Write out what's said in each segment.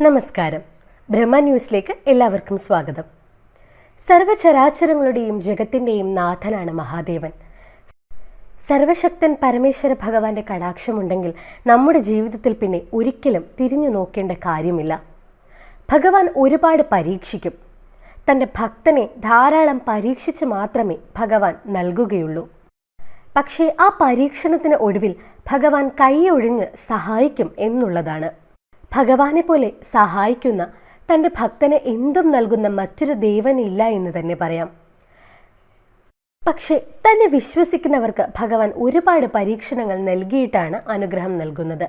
നമസ്കാരം. ബ്രഹ്മ ന്യൂസിലേക്ക് എല്ലാവർക്കും സ്വാഗതം. സർവചരാചരങ്ങളുടെയും ജഗത്തിൻ്റെയും നാഥനാണ് മഹാദേവൻ. സർവശക്തൻ പരമേശ്വര ഭഗവാന്റെ കടാക്ഷമുണ്ടെങ്കിൽ നമ്മുടെ ജീവിതത്തിൽ പിന്നെ ഒരിക്കലും തിരിഞ്ഞു നോക്കേണ്ട കാര്യമില്ല. ഭഗവാൻ ഒരുപാട് പരീക്ഷിക്കും. തൻ്റെ ഭക്തനെ ധാരാളം പരീക്ഷിച്ച് മാത്രമേ ഭഗവാൻ നൽകുകയുള്ളൂ. പക്ഷേ ആ പരീക്ഷണത്തിന് ഒടുവിൽ ഭഗവാൻ കൈയൊഴിഞ്ഞ് സഹായിക്കും എന്നുള്ളതാണ്. ഭഗവാനെ പോലെ സഹായിക്കുന്ന, തൻ്റെ ഭക്തന് എന്തും നൽകുന്ന മറ്റൊരു ദേവനില്ല എന്ന് തന്നെ പറയാം. പക്ഷേ തന്നെ വിശ്വസിക്കുന്നവർക്ക് ഭഗവാൻ ഒരുപാട് പരീക്ഷണങ്ങൾ നൽകിയിട്ടാണ് അനുഗ്രഹം നൽകുന്നത്.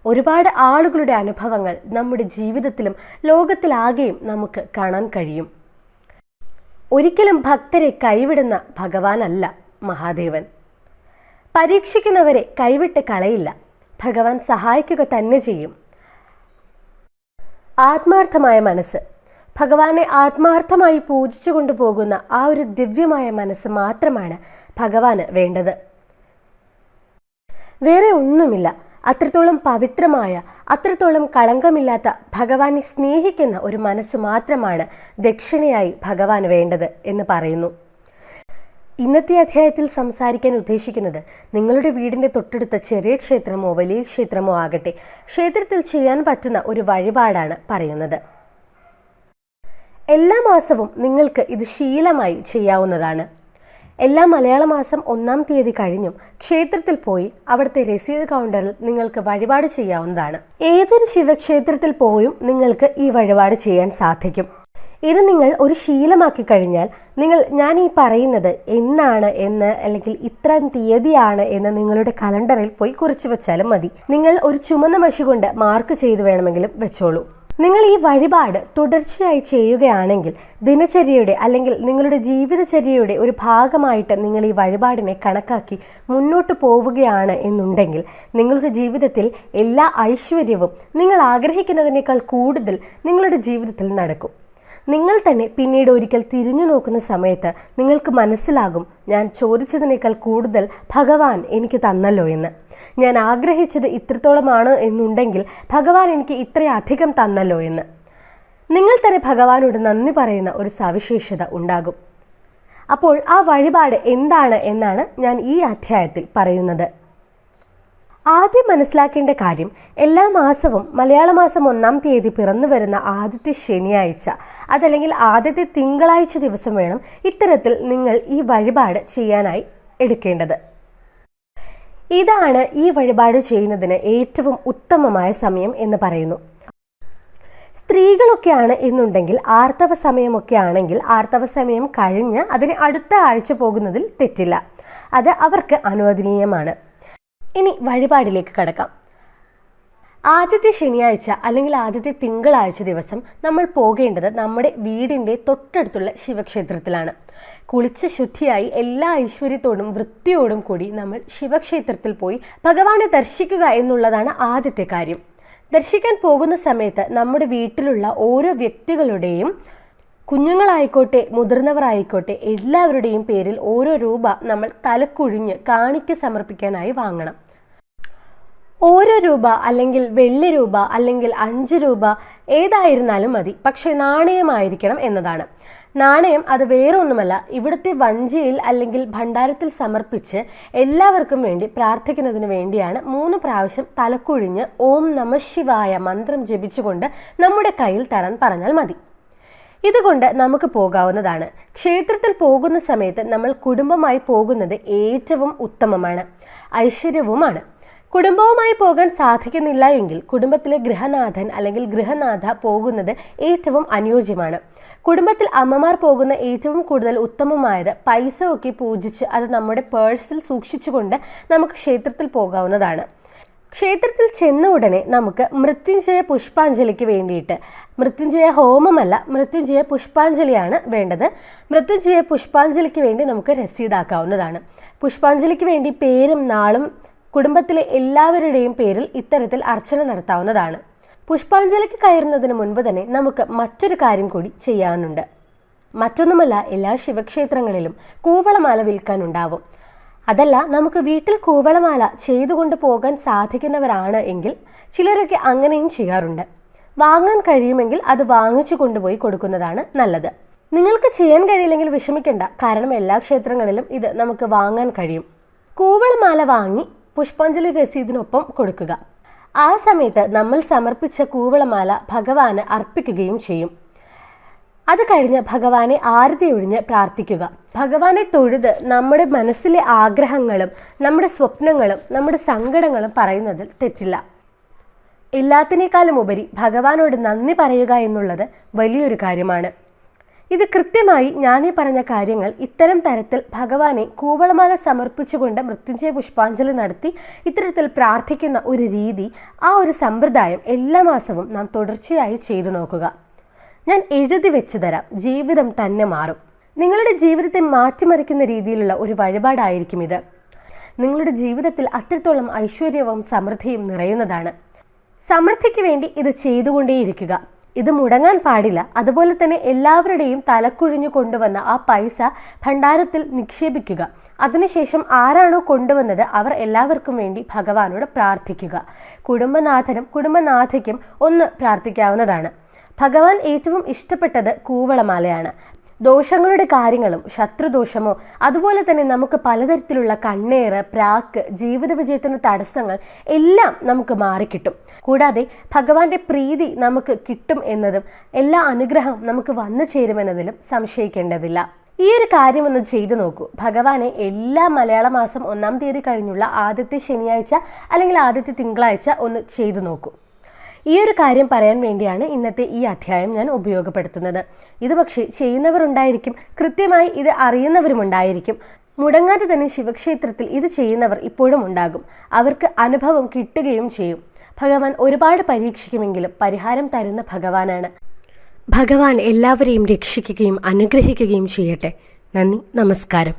ഒരുപാട് ആളുകളുടെ അനുഭവങ്ങൾ നമ്മുടെ ജീവിതത്തിലും ലോകത്തിലാകെയും നമുക്ക് കാണാൻ കഴിയും. ഒരിക്കലും ഭക്തരെ കൈവിടുന്ന ഭഗവാനല്ല മഹാദേവൻ. പരീക്ഷിക്കുന്നവരെ കൈവിട്ട് കളയില്ല. ഭഗവാൻ സഹായിക്കുക തന്നെ ചെയ്യും. ആത്മാർത്ഥമായ മനസ്സ്, ഭഗവാനെ ആത്മാർത്ഥമായി പൂജിച്ചു കൊണ്ടുപോകുന്ന ആ ഒരു ദിവ്യമായ മനസ്സ് മാത്രമാണ് ഭഗവാന് വേണ്ടത്. വേറെ ഒന്നുമില്ല. അത്രത്തോളം പവിത്രമായ, അത്രത്തോളം കളങ്കമില്ലാത്ത, ഭഗവാനെ സ്നേഹിക്കുന്ന ഒരു മനസ്സ് മാത്രമാണ് ദക്ഷിണയായി ഭഗവാന് വേണ്ടത് എന്ന് പറയുന്നു. ഇന്നത്തെ അധ്യായത്തിൽ സംസാരിക്കാൻ ഉദ്ദേശിക്കുന്നത് നിങ്ങളുടെ വീടിൻ്റെ തൊട്ടടുത്ത ചെറിയ ക്ഷേത്രമോ വലിയ ക്ഷേത്രമോ ആകട്ടെ, ക്ഷേത്രത്തിൽ ചെയ്യാൻ പറ്റുന്ന ഒരു വഴിപാടാണ് പറയുന്നത്. എല്ലാ മാസവും നിങ്ങൾക്ക് ഇത് ശീലമായി ചെയ്യാവുന്നതാണ്. എല്ലാ മലയാള മാസം 1-ാം തീയതി കഴിഞ്ഞും ക്ഷേത്രത്തിൽ പോയി അവിടുത്തെ രസീത് കൗണ്ടറിൽ നിങ്ങൾക്ക് വഴിപാട് ചെയ്യാവുന്നതാണ്. ഏതൊരു ശിവക്ഷേത്രത്തിൽ പോയും നിങ്ങൾക്ക് ഈ വഴിപാട് ചെയ്യാൻ സാധിക്കും. ഇത് നിങ്ങൾ ഒരു ശീലമാക്കി കഴിഞ്ഞാൽ ഞാൻ ഈ പറയുന്നത് എന്നാണ് എന്ന്, അല്ലെങ്കിൽ ഇത്ര തീയതിയാണ് എന്ന് നിങ്ങളുടെ കലണ്ടറിൽ പോയി കുറിച്ചു വെച്ചാലും മതി. നിങ്ങൾ ഒരു ചുമന്ന മഷി കൊണ്ട് മാർക്ക് ചെയ്തു വേണമെങ്കിലും വെച്ചോളൂ. നിങ്ങൾ ഈ വഴിപാട് തുടർച്ചയായി ചെയ്യുകയാണെങ്കിൽ ദിനചര്യയുടെ അല്ലെങ്കിൽ നിങ്ങളുടെ ജീവിതചര്യയുടെ ഒരു ഭാഗമായിട്ട് നിങ്ങൾ ഈ വഴിപാടിനെ കണക്കാക്കി മുന്നോട്ട് പോവുകയാണ് എന്നുണ്ടെങ്കിൽ നിങ്ങളുടെ ജീവിതത്തിൽ എല്ലാ ഐശ്വര്യവും നിങ്ങൾ ആഗ്രഹിക്കുന്നതിനേക്കാൾ കൂടുതൽ നിങ്ങളുടെ ജീവിതത്തിൽ നടക്കും. നിങ്ങൾ തന്നെ പിന്നീട് ഒരിക്കൽ തിരിഞ്ഞു നോക്കുന്ന സമയത്ത് നിങ്ങൾക്ക് മനസ്സിലാകും, ഞാൻ ചോദിച്ചതിനേക്കാൾ കൂടുതൽ ഭഗവാൻ എനിക്ക് തന്നല്ലോ എന്ന്. ഞാൻ ആഗ്രഹിച്ചത് ഇത്രത്തോളമാണ് എന്നുണ്ടെങ്കിൽ ഭഗവാൻ എനിക്ക് ഇത്രയധികം തന്നല്ലോ എന്ന്. നിങ്ങൾ തന്നെ ഭഗവാനോട് നന്ദി പറയുന്ന ഒരു സവിശേഷത ഉണ്ടാകും. അപ്പോൾ ആ വഴിപാട് എന്താണ് എന്നാണ് ഞാൻ ഈ അധ്യായത്തിൽ പറയുന്നത്. ആദ്യം മനസ്സിലാക്കേണ്ട കാര്യം, എല്ലാ മാസവും മലയാള മാസം 1-ാം തീയതി പിറന്നു വരുന്ന ആദ്യത്തെ ശനിയാഴ്ച, അതല്ലെങ്കിൽ ആദ്യത്തെ തിങ്കളാഴ്ച ദിവസം വേണം ഇത്തരത്തിൽ നിങ്ങൾ ഈ വഴിപാട് ചെയ്യാനായി എടുക്കേണ്ടത്. ഇതാണ് ഈ വഴിപാട് ചെയ്യുന്നതിന് ഏറ്റവും ഉത്തമമായ സമയം എന്ന് പറയുന്നു. സ്ത്രീകളൊക്കെയാണ് എന്നുണ്ടെങ്കിൽ ആർത്തവ സമയമൊക്കെ ആണെങ്കിൽ ആർത്തവ സമയം കഴിഞ്ഞ് അതിന് അടുത്ത ആഴ്ച പോകുന്നതിൽ തെറ്റില്ല. അത് അവർക്ക് അനുവദനീയമാണ്. ഇനി വഴിപാടിലേക്ക് കടക്കാം. ആദ്യത്തെ ശനിയാഴ്ച അല്ലെങ്കിൽ ആദ്യത്തെ തിങ്കളാഴ്ച ദിവസം നമ്മൾ പോകേണ്ടത് നമ്മുടെ വീടിൻ്റെ തൊട്ടടുത്തുള്ള ശിവക്ഷേത്രത്തിലാണ്. കുളിച്ച് ശുദ്ധിയായി എല്ലാ ഐശ്വര്യത്തോടും വൃത്തിയോടും കൂടി നമ്മൾ ശിവക്ഷേത്രത്തിൽ പോയി ഭഗവാനെ ദർശിക്കുക എന്നുള്ളതാണ് ആദ്യത്തെ കാര്യം. ദർശിക്കാൻ പോകുന്ന സമയത്ത് നമ്മുടെ വീട്ടിലുള്ള ഓരോ വ്യക്തികളുടെയും, കുഞ്ഞുങ്ങളായിക്കോട്ടെ മുതിർന്നവർ ആയിക്കോട്ടെ, എല്ലാവരുടെയും പേരിൽ ഓരോ രൂപ നമ്മൾ തലക്കുഴിഞ്ഞ് കാണിക്ക സമർപ്പിക്കാനായി വാങ്ങണം. ഓരോ രൂപ അല്ലെങ്കിൽ വെള്ളി രൂപ അല്ലെങ്കിൽ 5 രൂപ ഏതായിരുന്നാലും മതി. പക്ഷെ നാണയമായിരിക്കണം എന്നതാണ്. നാണയം അത് വേറെ ഒന്നുമല്ല, ഇവിടുത്തെ വഞ്ചിയിൽ അല്ലെങ്കിൽ ഭണ്ഡാരത്തിൽ സമർപ്പിച്ച് എല്ലാവർക്കും വേണ്ടി പ്രാർത്ഥിക്കുന്നതിന് വേണ്ടിയാണ് 3 പ്രാവശ്യം തലക്കുഴിഞ്ഞ് ഓം നമഃ ശിവായ മന്ത്രം ജപിച്ചുകൊണ്ട് നമ്മുടെ കയ്യിൽ തരാൻ പറഞ്ഞാൽ മതി. ഇതുകൊണ്ട് നമുക്ക് പോകാവുന്നതാണ്. ക്ഷേത്രത്തിൽ പോകുന്ന സമയത്ത് നമ്മൾ കുടുംബമായി പോകുന്നത് ഏറ്റവും ഉത്തമമാണ്, ഐശ്വര്യവുമാണ്. കുടുംബവുമായി പോകാൻ സാധിക്കുന്നില്ല എങ്കിൽ കുടുംബത്തിലെ ഗൃഹനാഥൻ അല്ലെങ്കിൽ ഗൃഹനാഥ പോകുന്നത് ഏറ്റവും അനുയോജ്യമാണ്. കുടുംബത്തിൽ അമ്മമാർ പോകുന്ന ഏറ്റവും കൂടുതൽ ഉത്തമമായത് പൈസ ഒക്കെ പൂജിച്ച് അത് നമ്മുടെ പേഴ്സിൽ സൂക്ഷിച്ചുകൊണ്ട് നമുക്ക് ക്ഷേത്രത്തിൽ പോകാവുന്നതാണ്. ക്ഷേത്രത്തിൽ ചെന്ന ഉടനെ നമുക്ക് മൃത്യുഞ്ജയ പുഷ്പാഞ്ജലിക്ക് വേണ്ടിയിട്ട്, മൃത്യുഞ്ജയ ഹോമമല്ല, മൃത്യുഞ്ജയ പുഷ്പാഞ്ജലിയാണ് വേണ്ടത്. മൃത്യുഞ്ജയ പുഷ്പാഞ്ജലിക്ക് വേണ്ടി നമുക്ക് രസീതാക്കാവുന്നതാണ്. പുഷ്പാഞ്ജലിക്ക് വേണ്ടി പേരും നാളും കുടുംബത്തിലെ എല്ലാവരുടെയും പേരിൽ ഇത്തരത്തിൽ അർച്ചന നടത്താവുന്നതാണ്. പുഷ്പാഞ്ജലിക്ക് കയറുന്നതിന് മുൻപ് തന്നെ നമുക്ക് മറ്റൊരു കാര്യം കൂടി ചെയ്യാനുണ്ട്. മറ്റൊന്നുമല്ല, എല്ലാ ശിവക്ഷേത്രങ്ങളിലും കൂവളമാല വിൽക്കാനുണ്ടാവും. അതല്ല, നമുക്ക് വീട്ടിൽ കൂവളമാല ചെയ്തുകൊണ്ട് പോകാൻ സാധിക്കുന്നവരാണ് എങ്കിൽ ചിലരൊക്കെ അങ്ങനെയും ചെയ്യാറുണ്ട്. വാങ്ങാൻ കഴിയുമെങ്കിൽ അത് വാങ്ങിച്ചു കൊണ്ടുപോയി കൊടുക്കുന്നതാണ് നല്ലത്. നിങ്ങൾക്ക് ചെയ്യാൻ കഴിയില്ലെങ്കിൽ വിഷമിക്കേണ്ട, കാരണം എല്ലാ ക്ഷേത്രങ്ങളിലും ഇത് നമുക്ക് വാങ്ങാൻ കഴിയും. കൂവളമാല വാങ്ങി പുഷ്പാഞ്ജലി രസീതിനൊപ്പം കൊടുക്കുക. ആ സമയത്ത് നമ്മൾ സമർപ്പിച്ച കൂവളമാല ഭഗവാന് അർപ്പിക്കുകയും ചെയ്യും. അത് കഴിഞ്ഞ് ഭഗവാനെ ആരതി ഒഴിഞ്ഞ് പ്രാർത്ഥിക്കുക. ഭഗവാനെ തൊഴുത് നമ്മുടെ മനസ്സിലെ ആഗ്രഹങ്ങളും നമ്മുടെ സ്വപ്നങ്ങളും നമ്മുടെ സങ്കടങ്ങളും പറയുന്നതിൽ തെറ്റില്ല. എല്ലാത്തിനേക്കാളും ഉപരി ഭഗവാനോട് നന്ദി പറയുക എന്നുള്ളത് വലിയൊരു കാര്യമാണ്. ഇത് കൃത്യമായി ഞാനീ പറഞ്ഞ കാര്യങ്ങൾ ഇത്തരം തരത്തിൽ ഭഗവാനെ കൂവളമാല സമർപ്പിച്ചുകൊണ്ട് മൃത്യുഞ്ജയ പുഷ്പാഞ്ജലി നടത്തി ഇത്തരത്തിൽ പ്രാർത്ഥിക്കുന്ന ഒരു രീതി, ആ ഒരു സമ്പ്രദായം എല്ലാ മാസവും നാം തുടർച്ചയായി ചെയ്തു നോക്കുക. ഞാൻ എഴുതി വെച്ചു തരാം, ജീവിതം തന്നെ മാറും. നിങ്ങളുടെ ജീവിതത്തെ മാറ്റിമറിക്കുന്ന രീതിയിലുള്ള ഒരു വഴിപാടായിരിക്കും ഇത്. നിങ്ങളുടെ ജീവിതത്തിൽ അത്രത്തോളം ഐശ്വര്യവും സമൃദ്ധിയും നിറയുന്നതാണ്. സമൃദ്ധിക്ക് വേണ്ടി ഇത് ചെയ്തുകൊണ്ടേയിരിക്കുക. ഇത് മുടങ്ങാൻ പാടില്ല. അതുപോലെ തന്നെ എല്ലാവരുടെയും തലക്കുഴിഞ്ഞു കൊണ്ടുവന്ന ആ പൈസ ഭണ്ഡാരത്തിൽ നിക്ഷേപിക്കുക. അതിനുശേഷം ആരാണോ കൊണ്ടുവന്നത് അവർ എല്ലാവർക്കും വേണ്ടി ഭഗവാനോട് പ്രാർത്ഥിക്കുക. കുടുംബനാഥനും കുടുംബനാഥയ്ക്കും ഒന്ന് പ്രാർത്ഥിക്കാവുന്നതാണ്. ഭഗവാൻ ഏറ്റവും ഇഷ്ടപ്പെട്ടത് കൂവളമാലയാണ്. ദോഷങ്ങളുടെ കാര്യങ്ങളും ശത്രുദോഷമോ അതുപോലെ തന്നെ നമുക്ക് പലതരത്തിലുള്ള കണ്ണേറ്, പ്രാക്ക്, ജീവിത വിജയത്തിന് തടസ്സങ്ങൾ എല്ലാം നമുക്ക് മാറിക്കിട്ടും. കൂടാതെ ഭഗവാന്റെ പ്രീതി നമുക്ക് കിട്ടും എന്നതും എല്ലാ അനുഗ്രഹവും നമുക്ക് വന്നു ചേരുമെന്നതിലും സംശയിക്കേണ്ടതില്ല. ഈ ഒരു കാര്യം ഒന്ന് ചെയ്തു നോക്കൂ. ഭഗവാനെ എല്ലാ മലയാള മാസം 1-ാം തീയതി കഴിഞ്ഞുള്ള ആദ്യത്തെ ശനിയാഴ്ച അല്ലെങ്കിൽ ആദ്യത്തെ തിങ്കളാഴ്ച ഒന്ന് ചെയ്തു നോക്കൂ. ഈ ഒരു കാര്യം പറയാൻ വേണ്ടിയാണ് ഇന്നത്തെ ഈ അധ്യായം ഞാൻ ഉപയോഗപ്പെടുത്തുന്നത്. ഇത് പക്ഷേ ചെയ്യുന്നവർ ഉണ്ടായിരിക്കും, കൃത്യമായി ഇത് അറിയുന്നവരുമുണ്ടായിരിക്കും. മുടങ്ങാതെ തന്നെ ശിവക്ഷേത്രത്തിൽ ഇത് ചെയ്യുന്നവർ ഇപ്പോഴും ഉണ്ടാകും. അവർക്ക് അനുഭവം കിട്ടുകയും ചെയ്യും. ഭഗവാൻ ഒരുപാട് പരീക്ഷിക്കുമെങ്കിലും പരിഹാരം തരുന്ന ഭഗവാനാണ്. ഭഗവാൻ എല്ലാവരെയും രക്ഷിക്കുകയും അനുഗ്രഹിക്കുകയും ചെയ്യട്ടെ. നന്ദി, നമസ്കാരം.